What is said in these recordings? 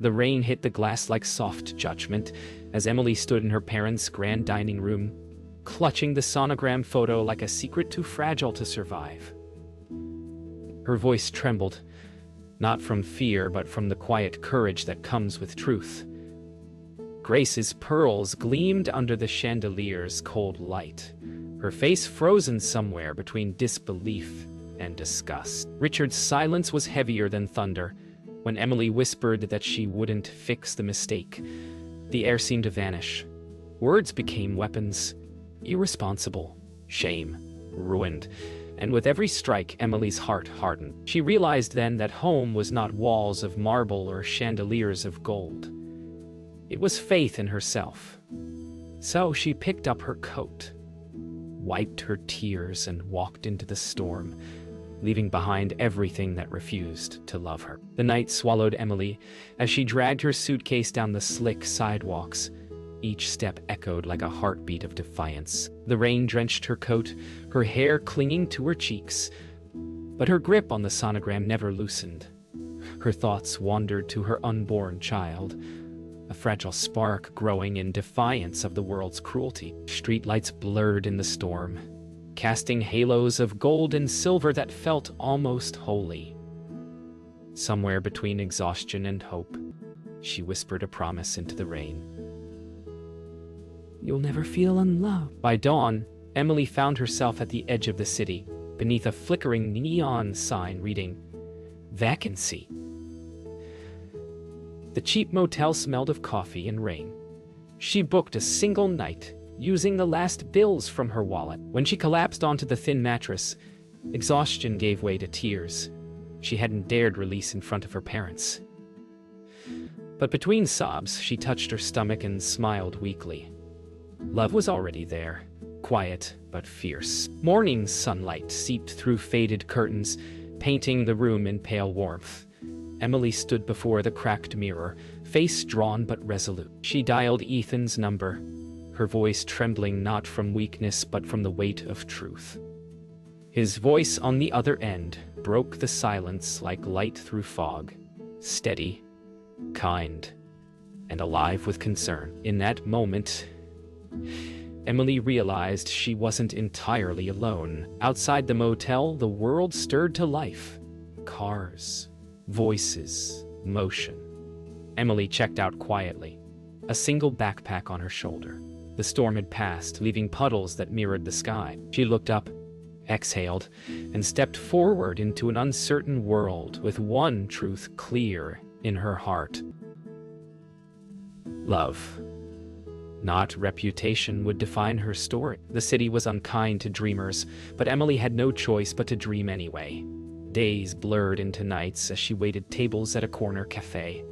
The rain hit the glass like soft judgment as Emily stood in her parents' grand dining room, clutching the sonogram photo like a secret too fragile to survive. Her voice trembled, not from fear but from the quiet courage that comes with truth. Grace's pearls gleamed under the chandelier's cold light, her face frozen somewhere between disbelief and disgust. Richard's silence was heavier than thunder. When Emily whispered that she wouldn't fix the mistake, the air seemed to vanish. Words became weapons. Irresponsible, shame, ruined. And with every strike, Emily's heart hardened. She realized then that home was not walls of marble or chandeliers of gold. It was faith in herself. So she picked up her coat, wiped her tears, and walked into the storm, leaving behind everything that refused to love her. The night swallowed Emily as she dragged her suitcase down the slick sidewalks. Each step echoed like a heartbeat of defiance. The rain drenched her coat, her hair clinging to her cheeks. But her grip on the sonogram never loosened. Her thoughts wandered to her unborn child, a fragile spark growing in defiance of the world's cruelty. Streetlights blurred in the storm, casting halos of gold and silver that felt almost holy. Somewhere between exhaustion and hope, she whispered a promise into the rain. "You'll never feel unloved." By dawn, Emily found herself at the edge of the city, beneath a flickering neon sign reading, "Vacancy." The cheap motel smelled of coffee and rain. She booked a single night, using the last bills from her wallet. When she collapsed onto the thin mattress, exhaustion gave way to tears she hadn't dared release in front of her parents. But between sobs, she touched her stomach and smiled weakly. Love was already there, quiet but fierce. Morning sunlight seeped through faded curtains, painting the room in pale warmth. Emily stood before the cracked mirror, face drawn but resolute. She dialed Ethan's number, her voice trembling not from weakness but from the weight of truth. His voice on the other end broke the silence like light through fog, steady, kind, and alive with concern. In that moment, Emily realized she wasn't entirely alone. Outside the motel, the world stirred to life. Cars, voices, motion. Emily checked out quietly, a single backpack on her shoulder. The storm had passed, leaving puddles that mirrored the sky. She looked up, exhaled, and stepped forward into an uncertain world with one truth clear in her heart. Love, not reputation, would define her story. The city was unkind to dreamers, but Emily had no choice but to dream anyway. Days blurred into nights as she waited tables at a corner cafe,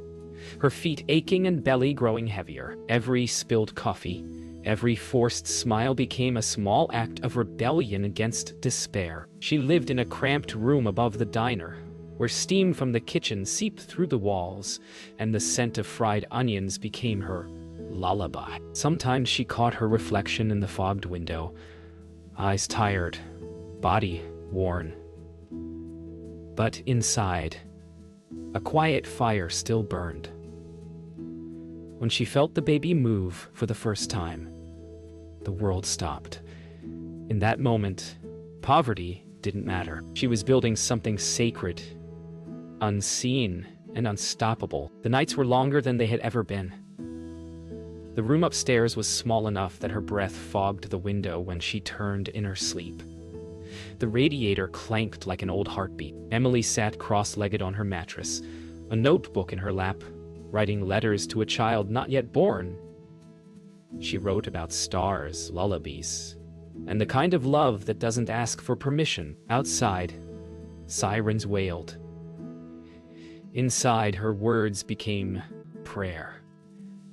her feet aching and belly growing heavier. Every spilled coffee, every forced smile became a small act of rebellion against despair. She lived in a cramped room above the diner, where steam from the kitchen seeped through the walls, and the scent of fried onions became her lullaby. Sometimes she caught her reflection in the fogged window, eyes tired, body worn. But inside, a quiet fire still burned. When she felt the baby move for the first time, the world stopped. In that moment, poverty didn't matter. She was building something sacred, unseen, and unstoppable. The nights were longer than they had ever been. The room upstairs was small enough that her breath fogged the window when she turned in her sleep. The radiator clanked like an old heartbeat. Emily sat cross-legged on her mattress, a notebook in her lap, writing letters to a child not yet born. She wrote about stars, lullabies, and the kind of love that doesn't ask for permission. Outside, sirens wailed. Inside, her words became prayer.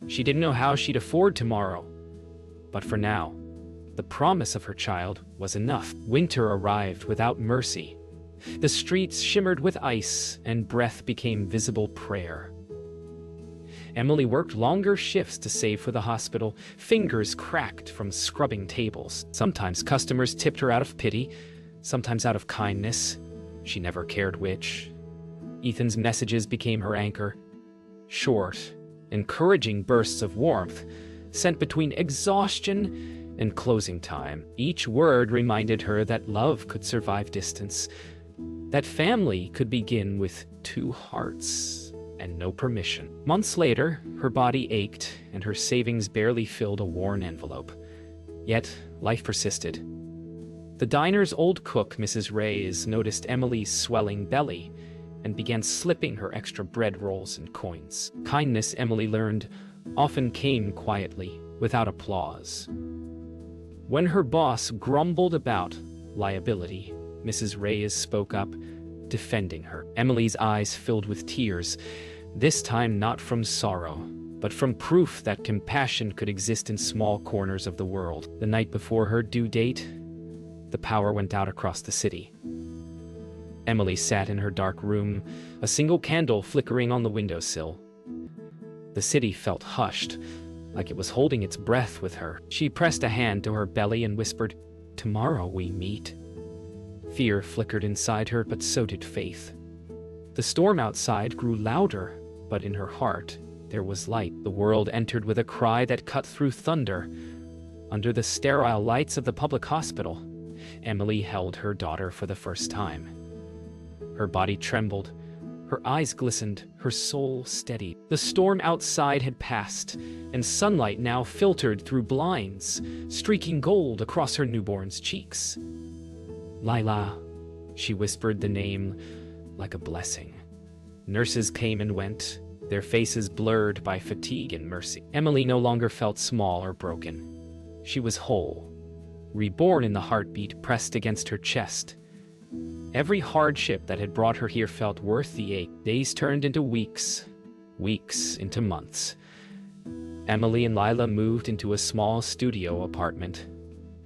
She didn't know how she'd afford tomorrow, but for now, the promise of her child was enough. Winter arrived without mercy. The streets shimmered with ice, and breath became visible prayer. Emily worked longer shifts to save for the hospital, fingers cracked from scrubbing tables. Sometimes customers tipped her out of pity, sometimes out of kindness. She never cared which. Ethan's messages became her anchor. short, encouraging bursts of warmth sent between exhaustion and closing time. Each word reminded her that love could survive distance, that family could begin with two hearts and no permission. Months later, her body ached and her savings barely filled a worn envelope. Yet, life persisted. The diner's old cook, Mrs. Reyes, noticed Emily's swelling belly and began slipping her extra bread rolls and coins. Kindness, Emily learned, often came quietly, without applause. When her boss grumbled about liability, Mrs. Reyes spoke up, defending her. Emily's eyes filled with tears, this time not from sorrow, but from proof that compassion could exist in small corners of the world. The night before her due date, the power went out across the city. Emily sat in her dark room, a single candle flickering on the windowsill. The city felt hushed, like it was holding its breath with her. She pressed a hand to her belly and whispered, "Tomorrow we meet." Fear flickered inside her, but so did faith. The storm outside grew louder, but in her heart, there was light. The world entered with a cry that cut through thunder. Under the sterile lights of the public hospital, Emily held her daughter for the first time. Her body trembled, her eyes glistened, her soul steadied. The storm outside had passed, and sunlight now filtered through blinds, streaking gold across her newborn's cheeks. "Lila," she whispered the name like a blessing. Nurses came and went, their faces blurred by fatigue and mercy. Emily no longer felt small or broken. She was whole, reborn in the heartbeat pressed against her chest. Every hardship that had brought her here felt worth the ache. Days turned into weeks, weeks into months. Emily and Lila moved into a small studio apartment.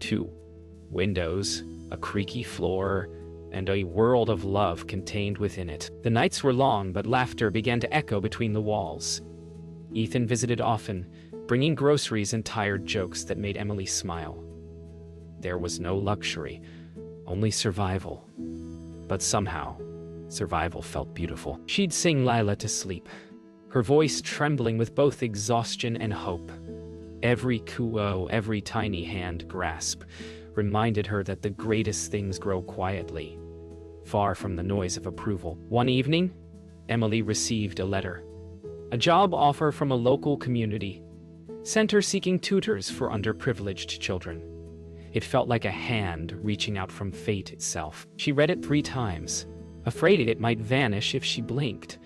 2 windows, a creaky floor, and a world of love contained within it. The nights were long, but laughter began to echo between the walls. Ethan visited often, bringing groceries and tired jokes that made Emily smile. There was no luxury, only survival. But somehow, survival felt beautiful. She'd sing Lila to sleep, her voice trembling with both exhaustion and hope. Every coo, every tiny hand grasp reminded her that the greatest things grow quietly, far from the noise of approval. One evening, Emily received a letter. A job offer from a local community center seeking tutors for underprivileged children. It felt like a hand reaching out from fate itself. She read it 3 times, afraid it might vanish if she blinked.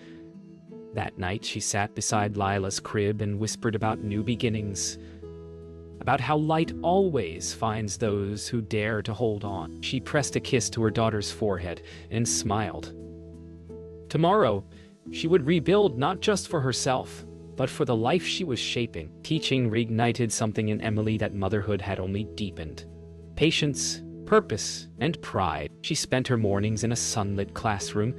That night, she sat beside Lila's crib and whispered about new beginnings, about how light always finds those who dare to hold on. She pressed a kiss to her daughter's forehead and smiled. Tomorrow, she would rebuild not just for herself, but for the life she was shaping. Teaching reignited something in Emily that motherhood had only deepened. Patience, purpose, and pride. She spent her mornings in a sunlit classroom,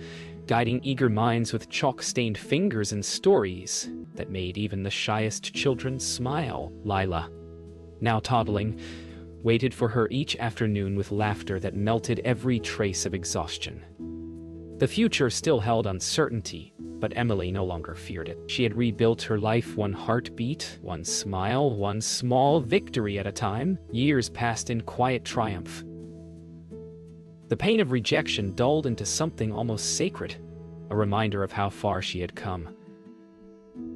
guiding eager minds with chalk-stained fingers and stories that made even the shyest children smile. Lila, now toddling, waited for her each afternoon with laughter that melted every trace of exhaustion. The future still held uncertainty, but Emily no longer feared it. She had rebuilt her life one heartbeat, one smile, one small victory at a time. Years passed in quiet triumph. The pain of rejection dulled into something almost sacred, a reminder of how far she had come.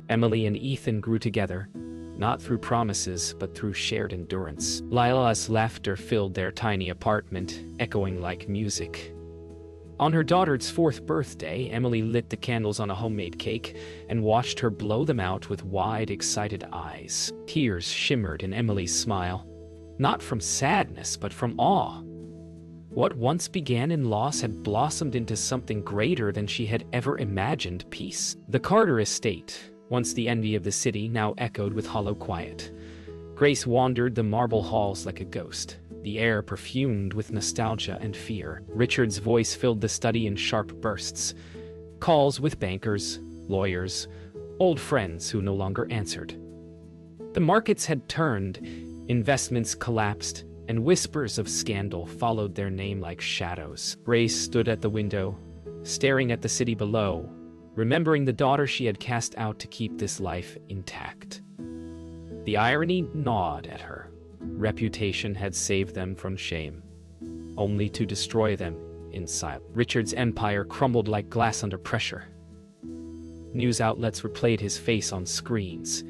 Emily and Ethan grew together, not through promises, but through shared endurance. Lila's laughter filled their tiny apartment, echoing like music. On her daughter's 4th birthday, Emily lit the candles on a homemade cake and watched her blow them out with wide, excited eyes. Tears shimmered in Emily's smile, not from sadness, but from awe. What once began in loss had blossomed into something greater than she had ever imagined. Peace. The Carter estate, once the envy of the city, now echoed with hollow quiet. Grace wandered the marble halls like a ghost, the air perfumed with nostalgia and fear. Richard's voice filled the study in sharp bursts. Calls with bankers, lawyers, old friends who no longer answered. The markets had turned, investments collapsed, and whispers of scandal followed their name like shadows. Grace stood at the window, staring at the city below, remembering the daughter she had cast out to keep this life intact. The irony gnawed at her. Reputation had saved them from shame, only to destroy them in silence. Richard's empire crumbled like glass under pressure. News outlets replayed his face on screens,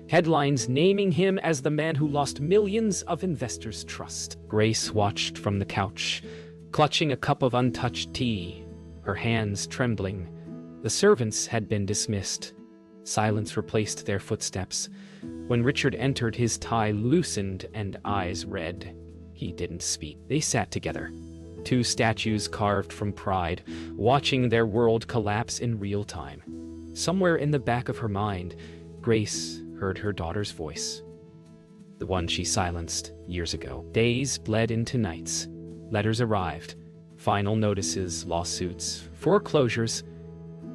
headlines naming him as the man who lost millions of investors' trust. Grace watched from the couch, clutching a cup of untouched tea, her hands trembling. The servants had been dismissed. Silence replaced their footsteps. When Richard entered, his tie loosened and eyes red. He didn't speak. They sat together, two statues carved from pride, watching their world collapse in real time. Somewhere in the back of her mind, Grace heard her daughter's voice, the one she silenced years ago. Days bled into nights. Letters arrived, final notices, lawsuits, foreclosures.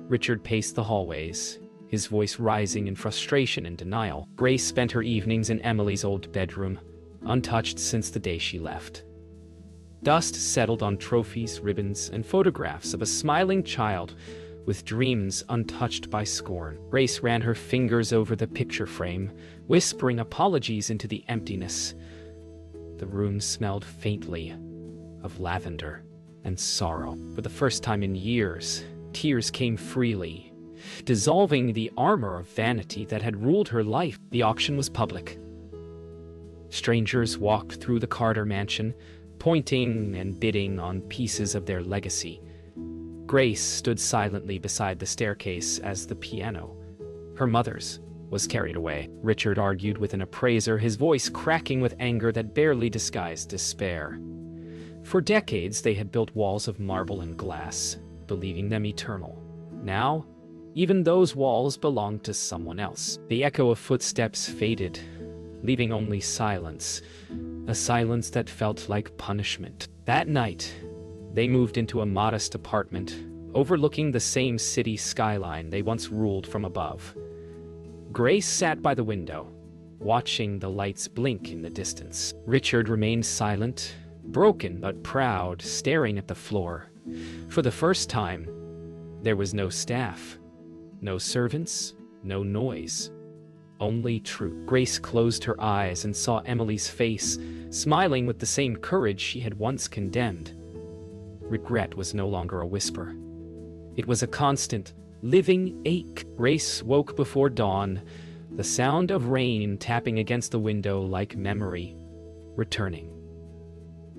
Richard paced the hallways, his voice rising in frustration and denial. Grace spent her evenings in Emily's old bedroom, untouched since the day she left. Dust settled on trophies, ribbons, and photographs of a smiling child with dreams untouched by scorn. Grace ran her fingers over the picture frame, whispering apologies into the emptiness. The room smelled faintly of lavender and sorrow. For the first time in years, tears came freely, dissolving the armor of vanity that had ruled her life. The auction was public. Strangers walked through the Carter mansion, pointing and bidding on pieces of their legacy. Grace stood silently beside the staircase as the piano, her mother's, was carried away. Richard argued with an appraiser, his voice cracking with anger that barely disguised despair. For decades, they had built walls of marble and glass, believing them eternal. Now, even those walls belonged to someone else. The echo of footsteps faded, leaving only silence, a silence that felt like punishment. That night, they moved into a modest apartment, overlooking the same city skyline they once ruled from above. Grace sat by the window, watching the lights blink in the distance. Richard remained silent, broken but proud, staring at the floor. For the first time, there was no staff, no servants, no noise. Only truth. Grace closed her eyes and saw Emily's face, smiling with the same courage she had once condemned. Regret was no longer a whisper. It was a constant, living ache. Grace woke before dawn, the sound of rain tapping against the window like memory, returning.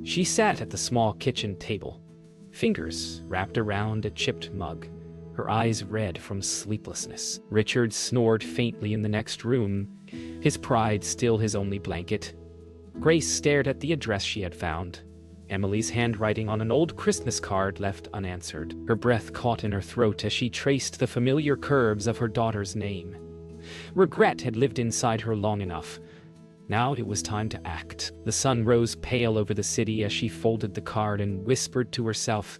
She sat at the small kitchen table, fingers wrapped around a chipped mug, her eyes red from sleeplessness. Richard snored faintly in the next room, his pride still his only blanket. Grace stared at the address she had found, Emily's handwriting on an old Christmas card left unanswered. Her breath caught in her throat as she traced the familiar curves of her daughter's name. Regret had lived inside her long enough. Now it was time to act. The sun rose pale over the city as she folded the card and whispered to herself,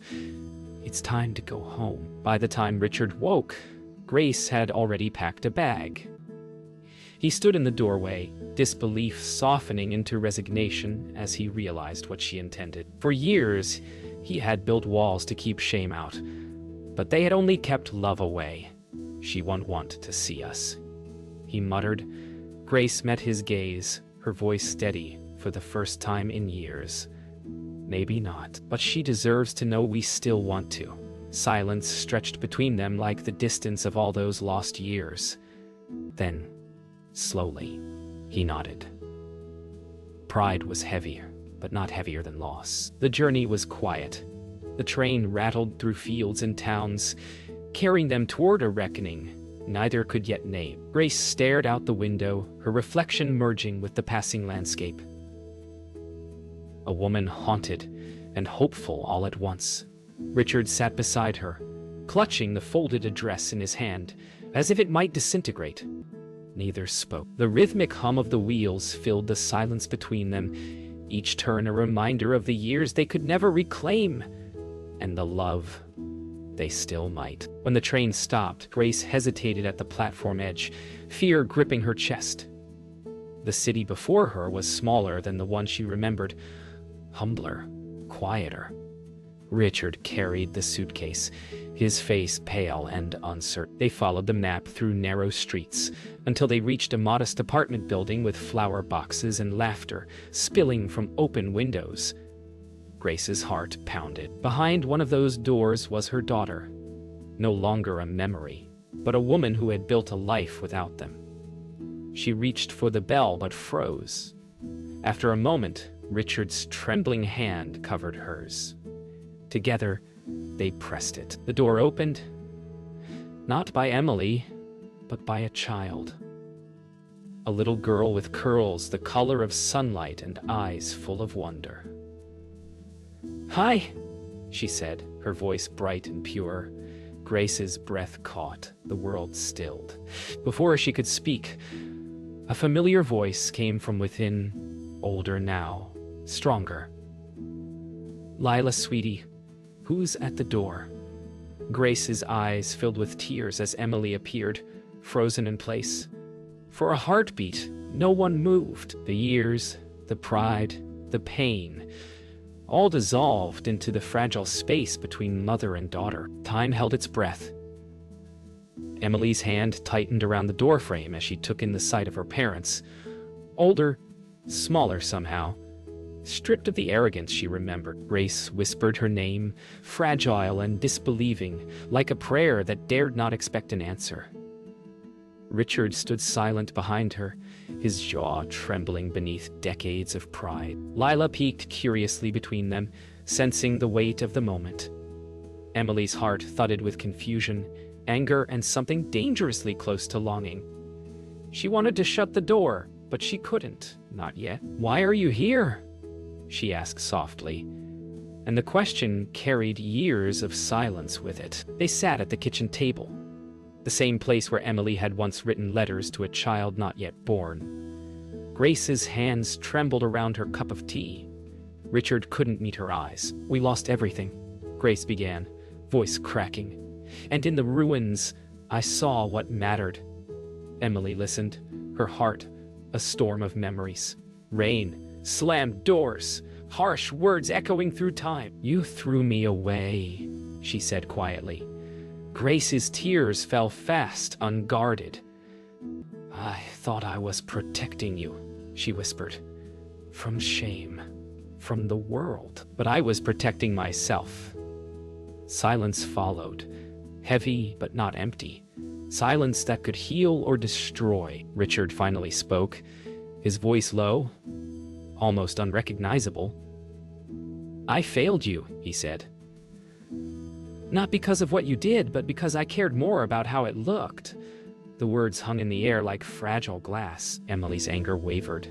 "It's time to go home." By the time Richard woke, Grace had already packed a bag. He stood in the doorway, disbelief softening into resignation as he realized what she intended. For years, he had built walls to keep shame out, but they had only kept love away. "She won't want to see us," he muttered. Grace met his gaze, her voice steady for the first time in years. "Maybe not, but she deserves to know we still want to." Silence stretched between them like the distance of all those lost years. Then, slowly, he nodded. Pride was heavier, but not heavier than loss. The journey was quiet. The train rattled through fields and towns, carrying them toward a reckoning neither could yet name. Grace stared out the window, her reflection merging with the passing landscape. A woman haunted and hopeful all at once. Richard sat beside her, clutching the folded address in his hand, as if it might disintegrate. Neither spoke. The rhythmic hum of the wheels filled the silence between them, each turn a reminder of the years they could never reclaim, and the love they still might. When the train stopped, Grace hesitated at the platform edge, fear gripping her chest. The city before her was smaller than the one she remembered, humbler, quieter. Richard carried the suitcase, his face pale and uncertain. They followed the map through narrow streets until they reached a modest apartment building with flower boxes and laughter spilling from open windows. Grace's heart pounded. Behind one of those doors was her daughter, no longer a memory, but a woman who had built a life without them. She reached for the bell but froze. After a moment, Richard's trembling hand covered hers. Together, they pressed it. The door opened, not by Emily, but by a child. A little girl with curls the color of sunlight and eyes full of wonder. "Hi," she said, her voice bright and pure. Grace's breath caught, the world stilled. Before she could speak, a familiar voice came from within, older now, stronger. "Lila, sweetie, who's at the door?" Grace's eyes filled with tears as Emily appeared, frozen in place. For a heartbeat, no one moved. The years, the pride, the pain, all dissolved into the fragile space between mother and daughter. Time held its breath. Emily's hand tightened around the doorframe as she took in the sight of her parents. Older, smaller somehow, stripped of the arrogance she remembered. Grace whispered her name, fragile and disbelieving, like a prayer that dared not expect an answer. Richard stood silent behind her, his jaw trembling beneath decades of pride. Lila peeked curiously between them, sensing the weight of the moment. Emily's heart thudded with confusion, anger, and something dangerously close to longing. She wanted to shut the door, but she couldn't. Not yet. "Why are you here?" she asked softly, and the question carried years of silence with it. They sat at the kitchen table, the same place where Emily had once written letters to a child not yet born. Grace's hands trembled around her cup of tea. Richard couldn't meet her eyes. "We lost everything," Grace began, voice cracking. "And in the ruins, I saw what mattered." Emily listened, her heart a storm of memories. Rain, slammed doors, harsh words echoing through time. "You threw me away," she said quietly. Grace's tears fell fast, unguarded. "I thought I was protecting you," she whispered. "From shame, from the world. But I was protecting myself." Silence followed, heavy but not empty. Silence that could heal or destroy. Richard finally spoke, his voice low, almost unrecognizable. "I failed you," he said. "Not because of what you did, but because I cared more about how it looked." The words hung in the air like fragile glass. Emily's anger wavered.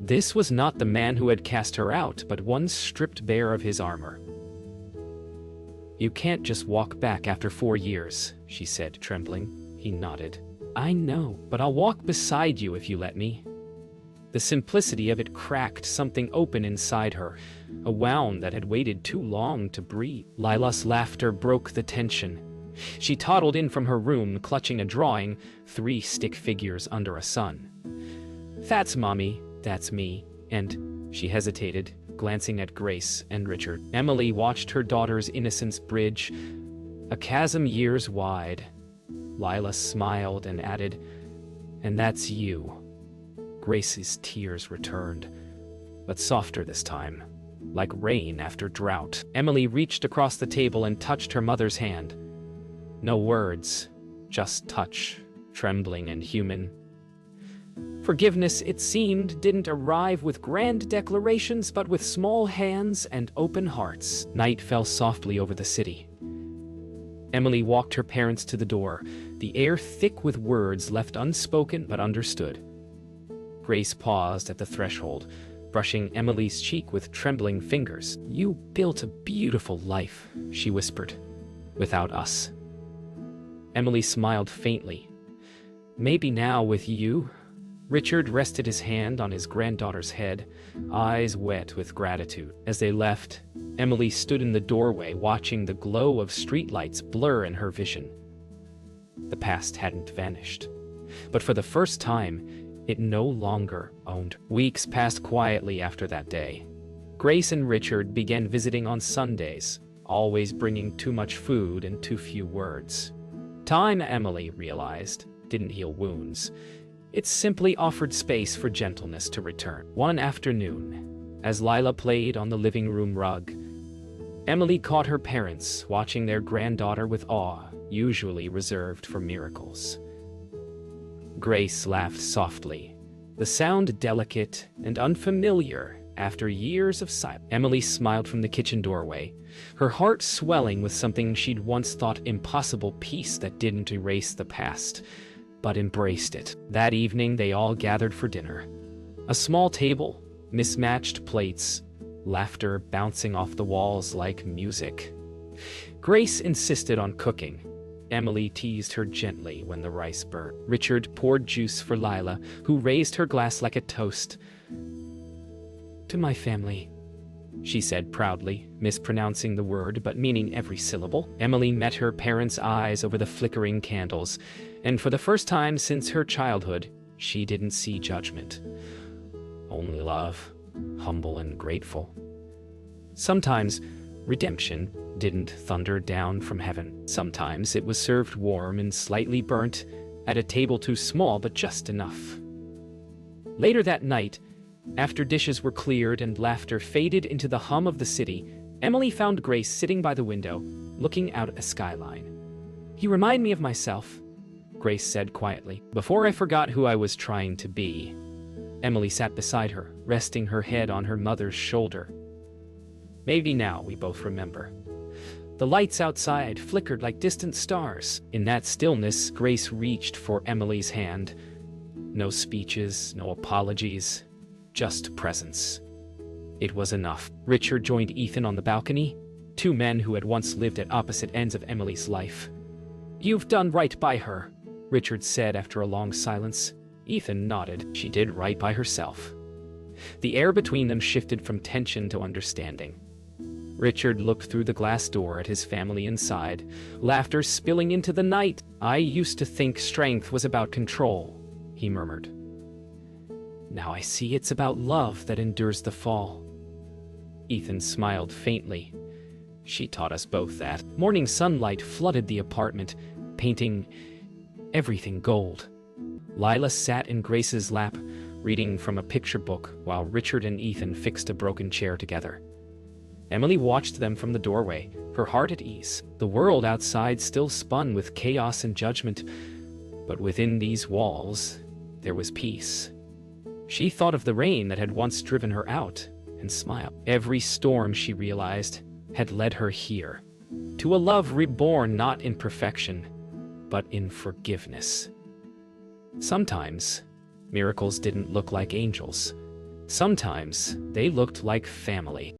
This was not the man who had cast her out, but one stripped bare of his armor. "You can't just walk back after 4 years," she said, trembling. He nodded. "I know, but I'll walk beside you if you let me." The simplicity of it cracked something open inside her, a wound that had waited too long to breathe. Lila's laughter broke the tension. She toddled in from her room, clutching a drawing, 3 stick figures under a sun. "That's Mommy, that's me," and she hesitated, glancing at Grace and Richard. Emily watched her daughter's innocence bridge, a chasm years wide. Lila smiled and added, "And that's you." Grace's tears returned, but softer this time, like rain after drought. Emily reached across the table and touched her mother's hand. No words, just touch, trembling and human. Forgiveness, it seemed, didn't arrive with grand declarations, but with small hands and open hearts. Night fell softly over the city. Emily walked her parents to the door, the air thick with words left unspoken but understood. Grace paused at the threshold, brushing Emily's cheek with trembling fingers. "You built a beautiful life," she whispered, "without us." Emily smiled faintly. "Maybe now with you." Richard rested his hand on his granddaughter's head, eyes wet with gratitude. As they left, Emily stood in the doorway watching the glow of streetlights blur in her vision. The past hadn't vanished, but for the first time, it no longer owned. Weeks passed quietly after that day. Grace and Richard began visiting on Sundays, always bringing too much food and too few words. Time, Emily realized, didn't heal wounds. It simply offered space for gentleness to return. One afternoon, as Lila played on the living room rug, Emily caught her parents watching their granddaughter with awe, usually reserved for miracles. Grace laughed softly, the sound delicate and unfamiliar after years of silence. Emily smiled from the kitchen doorway, her heart swelling with something she'd once thought impossible, peace that didn't erase the past, but embraced it. That evening, they all gathered for dinner. A small table, mismatched plates, laughter bouncing off the walls like music. Grace insisted on cooking. Emily teased her gently when the rice burnt. Richard poured juice for Lila, who raised her glass like a toast. "To my family," she said proudly, mispronouncing the word but meaning every syllable. Emily met her parents' eyes over the flickering candles, and for the first time since her childhood, she didn't see judgment. Only love, humble and grateful. Sometimes redemption didn't thunder down from heaven. Sometimes it was served warm and slightly burnt, at a table too small but just enough. Later that night, after dishes were cleared and laughter faded into the hum of the city, Emily found Grace sitting by the window, looking out at a skyline. "You remind me of myself," Grace said quietly. "Before I forgot who I was trying to be." Emily sat beside her, resting her head on her mother's shoulder. "Maybe now we both remember." The lights outside flickered like distant stars. In that stillness, Grace reached for Emily's hand. No speeches, no apologies, just presence. It was enough. Richard joined Ethan on the balcony, two men who had once lived at opposite ends of Emily's life. "You've done right by her," Richard said after a long silence. Ethan nodded. She did right by herself. The air between them shifted from tension to understanding. Richard looked through the glass door at his family inside, laughter spilling into the night. "I used to think strength was about control," he murmured. "Now I see it's about love that endures the fall." Ethan smiled faintly. "She taught us both that." Morning sunlight flooded the apartment, painting everything gold. Lila sat in Grace's lap, reading from a picture book, while Richard and Ethan fixed a broken chair together. Emily watched them from the doorway, her heart at ease. The world outside still spun with chaos and judgment, but within these walls, there was peace. She thought of the rain that had once driven her out and smiled. Every storm, she realized, had led her here, to a love reborn not in perfection, but in forgiveness. Sometimes, miracles didn't look like angels. Sometimes, they looked like family.